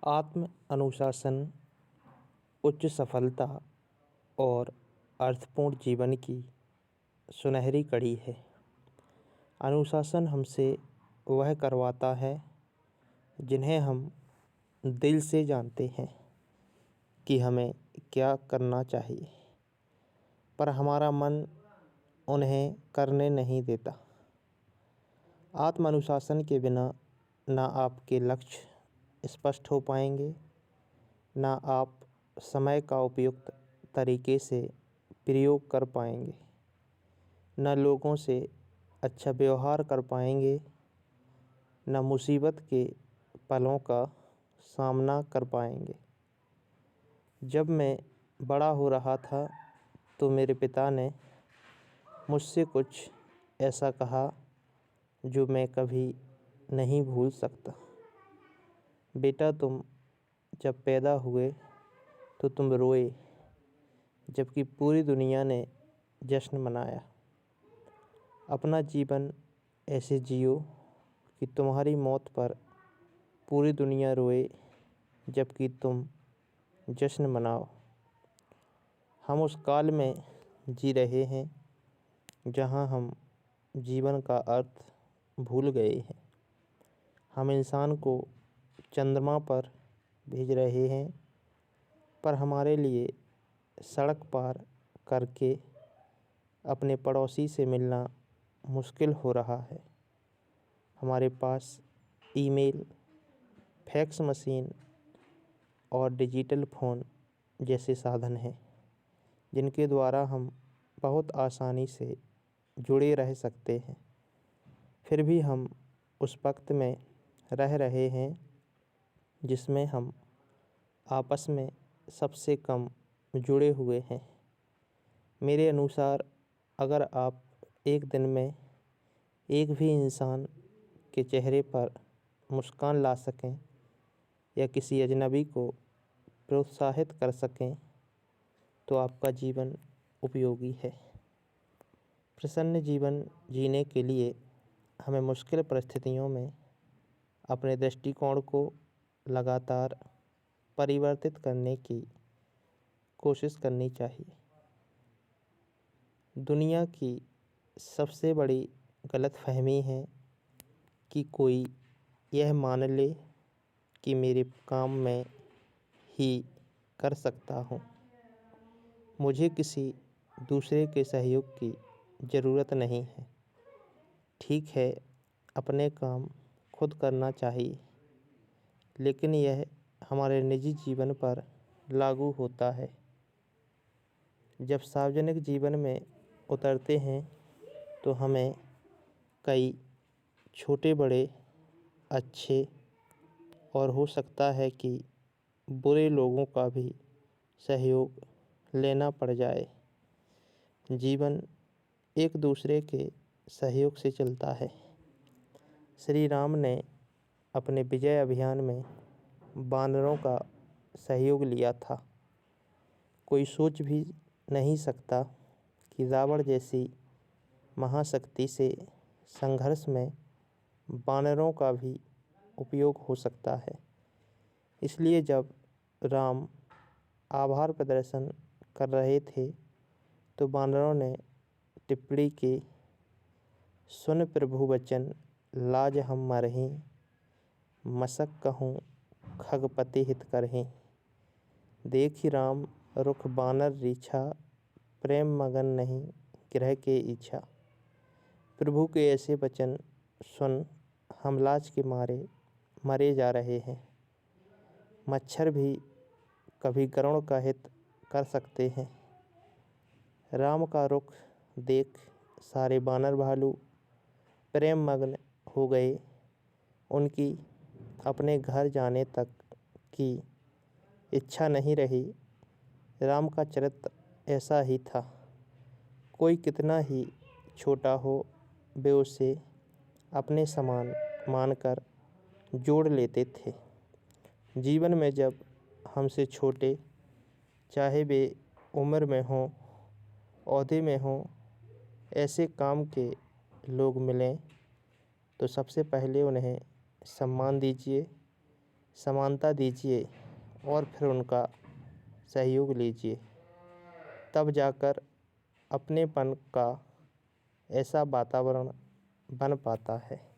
आत्म अनुशासन उच्च सफलता और अर्थपूर्ण जीवन की सुनहरी कड़ी है। अनुशासन हमसे वह करवाता है जिन्हें हम दिल से जानते हैं कि हमें क्या करना चाहिए, पर हमारा मन उन्हें करने नहीं देता। आत्म अनुशासन के बिना ना आपके लक्ष्य स्पष्ट हो पाएंगे, ना आप समय का उपयुक्त तरीके से प्रयोग कर पाएंगे, न लोगों से अच्छा व्यवहार कर पाएंगे, न मुसीबत के पलों का सामना कर पाएंगे। जब मैं बड़ा हो रहा था तो मेरे पिता ने मुझसे कुछ ऐसा कहा जो मैं कभी नहीं भूल सकता। बेटा, तुम जब पैदा हुए तो तुम रोए, जबकि पूरी दुनिया ने जश्न मनाया। अपना जीवन ऐसे जियो कि तुम्हारी मौत पर पूरी दुनिया रोए, जबकि तुम जश्न मनाओ। हम उस काल में जी रहे हैं जहां हम जीवन का अर्थ भूल गए हैं। हम इंसान को चंद्रमा पर भेज रहे हैं, पर हमारे लिए सड़क पार करके अपने पड़ोसी से मिलना मुश्किल हो रहा है। हमारे पास ईमेल, फैक्स मशीन और डिजिटल फ़ोन जैसे साधन हैं जिनके द्वारा हम बहुत आसानी से जुड़े रह सकते हैं। फिर भी हम उस वक्त में रह रहे हैं जिसमें हम आपस में सबसे कम जुड़े हुए हैं। मेरे अनुसार अगर आप एक दिन में एक भी इंसान के चेहरे पर मुस्कान ला सकें या किसी अजनबी को प्रोत्साहित कर सकें तो आपका जीवन उपयोगी है। प्रसन्न जीवन जीने के लिए हमें मुश्किल परिस्थितियों में अपने दृष्टिकोण को लगातार परिवर्तित करने की कोशिश करनी चाहिए। दुनिया की सबसे बड़ी गलतफहमी है कि कोई यह मान ले कि मेरे काम मैं ही कर सकता हूँ, मुझे किसी दूसरे के सहयोग की ज़रूरत नहीं है। ठीक है, अपने काम खुद करना चाहिए, लेकिन यह हमारे निजी जीवन पर लागू होता है। जब सार्वजनिक जीवन में उतरते हैं तो हमें कई छोटे बड़े, अच्छे और हो सकता है कि बुरे लोगों का भी सहयोग लेना पड़ जाए। जीवन एक दूसरे के सहयोग से चलता है। श्री राम ने अपने विजय अभियान में वानरों का सहयोग लिया था। कोई सोच भी नहीं सकता कि रावण जैसी महाशक्ति से संघर्ष में वानरों का भी उपयोग हो सकता है। इसलिए जब राम आभार प्रदर्शन कर रहे थे तो वानरों ने टिप्पणी की, सुन प्रभु वचन लाज हम मरहीं, मसक कहूँ खगपति हित करहीं। देखि राम रुख बानर रीछा, प्रेम मगन नहीं ग्रह के इच्छा। प्रभु के ऐसे वचन सुन हम लाज के मारे मरे जा रहे हैं। मच्छर भी कभी गरुड़ का हित कर सकते हैं। राम का रुख देख सारे बानर भालू प्रेम मग्न हो गए। उनकी अपने घर जाने तक की इच्छा नहीं रही। राम का चरित्र ऐसा ही था। कोई कितना ही छोटा हो, वे उसे अपने समान मानकर जोड़ लेते थे। जीवन में जब हमसे छोटे, चाहे वे उम्र में हों, ओहदे में हों, ऐसे काम के लोग मिलें तो सबसे पहले उन्हें सम्मान दीजिए, समानता दीजिए और फिर उनका सहयोग लीजिए। तब जाकर अपनेपन का ऐसा वातावरण बन पाता है।